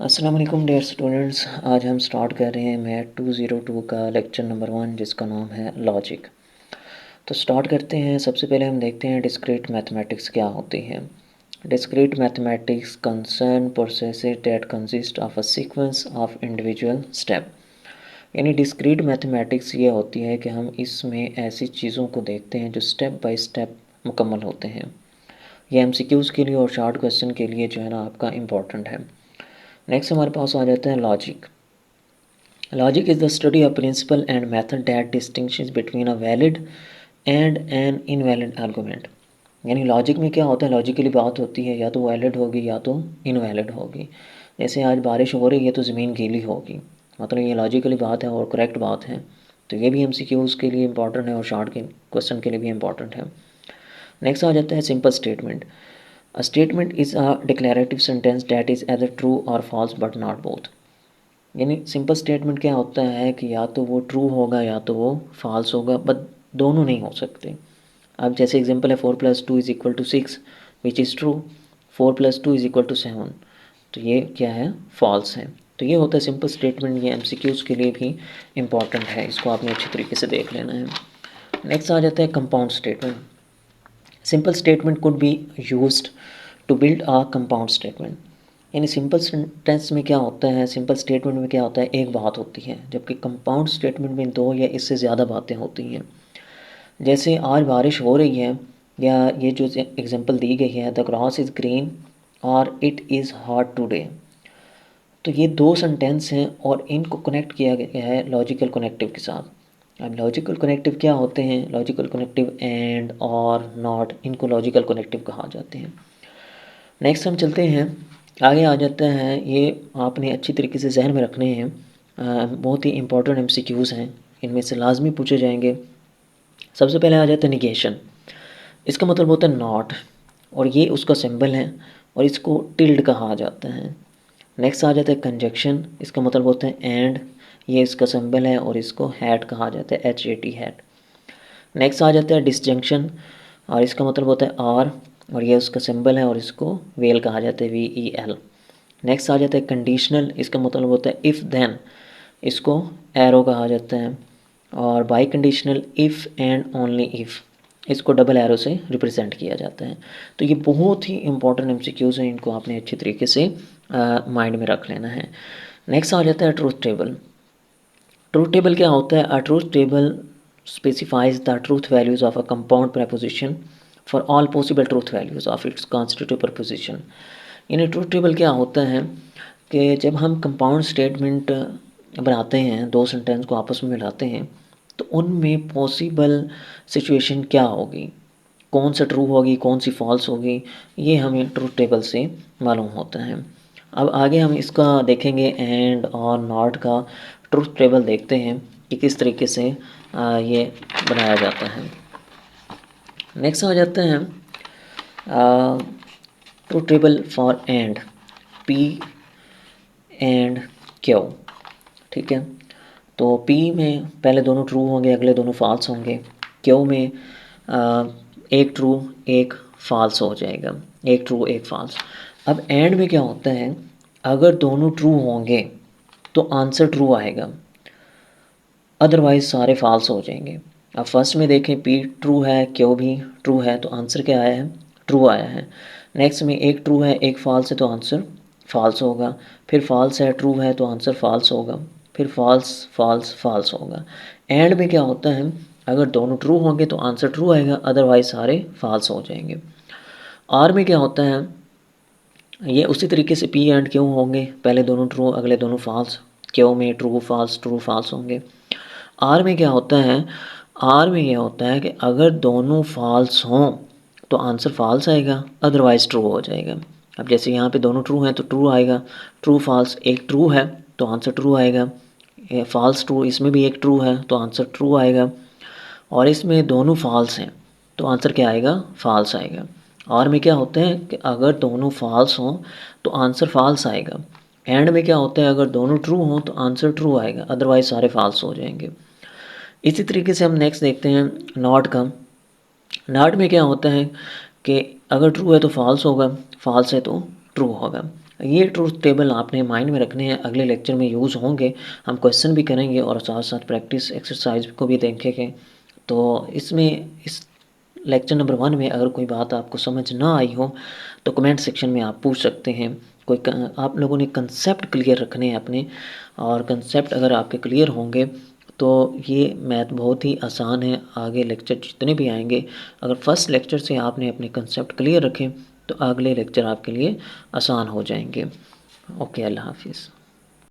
अस्सलाम वालेकुम dear students. आज हम स्टार्ट कर रहे हैं मैथ 202 का लेक्चर नंबर 1 जिसका नाम है लॉजिक। तो स्टार्ट करते हैं। सबसे पहले हम देखते हैं डिस्क्रीट मैथमेटिक्स क्या होती है। Discrete mathematics concern processes that consist of a sequence of individual step. यानी डिस्क्रीट मैथमेटिक्स ये होती है कि हम इसमें ऐसी चीज़ों को देखते हैं जो स्टेप बाय स्टेप मुकम्मल होते हैं। ये एमसीक्यूज़ के लिए और शॉर्ट क्वेश्चन के लिए जो है ना आपका इम्पॉर्टेंट है। नेक्स्ट हमारे पास आ जाता है logic. Logic is the study of principle and method that distinguishes between a valid and an invalid argument. यानी लॉजिक में क्या होता है, लॉजिकली बात होती है या तो वैलिड होगी या तो इनवैलिड होगी। जैसे आज बारिश हो रही है तो ज़मीन गीली होगी, मतलब ये लॉजिकली बात है और करेक्ट बात है। तो ये भी एमसीक्यूज़ के लिए इंपॉर्टेंट है और शॉर्ट के क्वेश्चन के लिए भी इंपॉर्टेंट है। नेक्स्ट आ जाता है simple statement. A statement is a declarative sentence that is either true और फॉल्स बट नॉट बोथ। यानी सिंपल स्टेटमेंट क्या होता है कि या तो वो ट्रू होगा या तो वो फॉल्स होगा, बट दोनों नहीं हो सकते। अब जैसे एग्जांपल है 4+2 = 6 विच इज़ ट्रू, 4+2 = 7, तो ये क्या है, फॉल्स है। तो ये होता है सिंपल स्टेटमेंट। ये एमसीक्यूज़ के लिए भी इम्पॉर्टेंट है, इसको आपने अच्छी तरीके से देख लेना है। नेक्स्ट आ जाता है compound statement. Simple statement could be used to build a compound statement. यानी सिंपल सेंटेंस में क्या होता है, सिंपल स्टेटमेंट में क्या होता है, एक बात होती है, जबकि कंपाउंड स्टेटमेंट में दो या इससे ज़्यादा बातें होती हैं। जैसे आज बारिश हो रही है, या ये जो एग्जांपल दी गई है, द ग्रास इज़ ग्रीन और इट इज़ हॉट टुडे। तो ये दो सेंटेंस हैं और इनको कनेक्ट किया गया है लॉजिकल कनेक्टिव के साथ। अब लॉजिकल कनेक्टिव क्या होते हैं, लॉजिकल कनेक्टिव एंड और नॉट, इनको लॉजिकल कनेक्टिव कहा जाते हैं। नेक्स्ट हम चलते हैं, आगे आ जाता है। ये आपने अच्छी तरीके से जहन में रखने हैं, बहुत ही इंपॉर्टेंट एमसीक्यूज़ हैं, इनमें से लाजमी पूछे जाएंगे। सबसे पहले आ जाता है निगेशन। इसका मतलब होता है नॉट, और ये उसका सिंबल है और इसको टिल्ड कहा जाता है। नेक्स्ट आ जाता है कंजक्शन। इसका मतलब होता है एंड, ये इसका सिंबल है और इसको हैट कहा जाता है, HAT हैट। नेक्स्ट आ जाता है डिसजंक्शन, और इसका मतलब होता है आर, और ये उसका सिंबल है और इसको वेल कहा जाता है, VEL। नेक्स्ट आ जाता है कंडीशनल। इसका मतलब होता है इफ़ देन, इसको एरो कहा जाता है। और by conditional if and only if, इसको डबल एरो से रिप्रेजेंट किया जाता है। तो ये बहुत ही इंपॉर्टेंट एमसीक्यूज़ हैं, इनको आपने अच्छी तरीके से माइंड में रख लेना है। नेक्स्ट आ जाता है ट्रूथ टेबल। ट्रूथ टेबल क्या होता है, a truth table specifies the truth values of a compound proposition for all possible truth values of its constitutive proposition। यानी ट्रूथ टेबल क्या होता है कि जब हम कंपाउंड स्टेटमेंट बनाते हैं, दो सेंटेंस को आपस में मिलाते हैं, तो उनमें पॉसिबल सिचुएशन क्या होगी, कौन सा ट्रू होगी कौन सी फॉल्स होगी, ये हमें ट्रूथ टेबल से मालूम होता है। अब आगे हम इसका देखेंगे एंड और नॉट का ट्रूथ टेबल देखते हैं कि किस तरीके से ये बनाया जाता है। नेक्स्ट आ जाते हैं truth table for and, P and Q। ठीक है, तो P में पहले दोनों ट्रू होंगे, अगले दोनों फॉल्स होंगे। Q में एक ट्रू एक फॉल्स हो जाएगा, एक ट्रू एक फॉल्स। अब एंड में क्या होता है, अगर दोनों ट्रू होंगे तो आंसर ट्रू आएगा, अदरवाइज़ सारे फॉल्स हो जाएंगे। अब फर्स्ट में देखें, P ट्रू है Q भी ट्रू है, तो आंसर क्या आया है, ट्रू आया है। नेक्स्ट में एक ट्रू है एक फॉल्स है, तो आंसर फॉल्स होगा। फिर फॉल्स है ट्रू है, तो आंसर फॉल्स होगा। फिर फॉल्स फॉल्स फॉल्स होगा। एंड में क्या होता है, अगर दोनों ट्रू होंगे तो आंसर ट्रू आएगा, अदरवाइज़ सारे फॉल्स हो जाएंगे। आर में क्या होता है, ये उसी तरीके से P एंड Q होंगे, पहले दोनों ट्रू अगले दोनों फॉल्स। Q में ट्रू फॉल्स होंगे। आर में क्या होता है, आर में ये होता है कि अगर दोनों फॉल्स हों तो आंसर फॉल्स आएगा, अदरवाइज़ ट्रू हो जाएगा। अब जैसे यहाँ पे दोनों ट्रू हैं तो ट्रू आएगा, ट्रू फॉल्स, एक ट्रू है तो आंसर ट्रू आएगा, फॉल्स ट्रू, इसमें भी एक ट्रू है तो आंसर ट्रू आएगा, और इसमें दोनों फॉल्स हैं तो आंसर क्या आएगा, फॉल्स आएगा। और में क्या होता है कि अगर दोनों फॉल्स हों तो आंसर फॉल्स आएगा। एंड में क्या होता है, अगर दोनों ट्रू हों तो आंसर ट्रू आएगा, अदरवाइज़ सारे फॉल्स हो जाएंगे। इसी तरीके से हम नेक्स्ट देखते हैं नॉट का। नॉट में क्या होता है कि अगर ट्रू है तो फॉल्स होगा, फॉल्स है तो ट्रू होगा। ये ट्रूथ टेबल आपने माइंड में रखने हैं, अगले लेक्चर में यूज़ होंगे। हम क्वेश्चन भी करेंगे और साथ-साथ प्रैक्टिस एक्सरसाइज को भी देखेंगे। तो इसमें इस लेक्चर नंबर 1 में अगर कोई बात आपको समझ ना आई हो, तो कमेंट सेक्शन में आप पूछ सकते हैं। कोई क आप लोगों ने कंसेप्ट क्लियर रखने हैं अपने, और कंसेप्ट अगर आपके क्लियर होंगे, तो ये मैथ बहुत ही आसान है। आगे लेक्चर जितने भी आएँगे, अगर फर्स्ट लेक्चर से आपने अपने कंसेप्ट क्लियर रखे, तो अगले लेक्चर आपके लिए आसान हो जाएँगे। ओके, अल्लाह हाफ़िज़।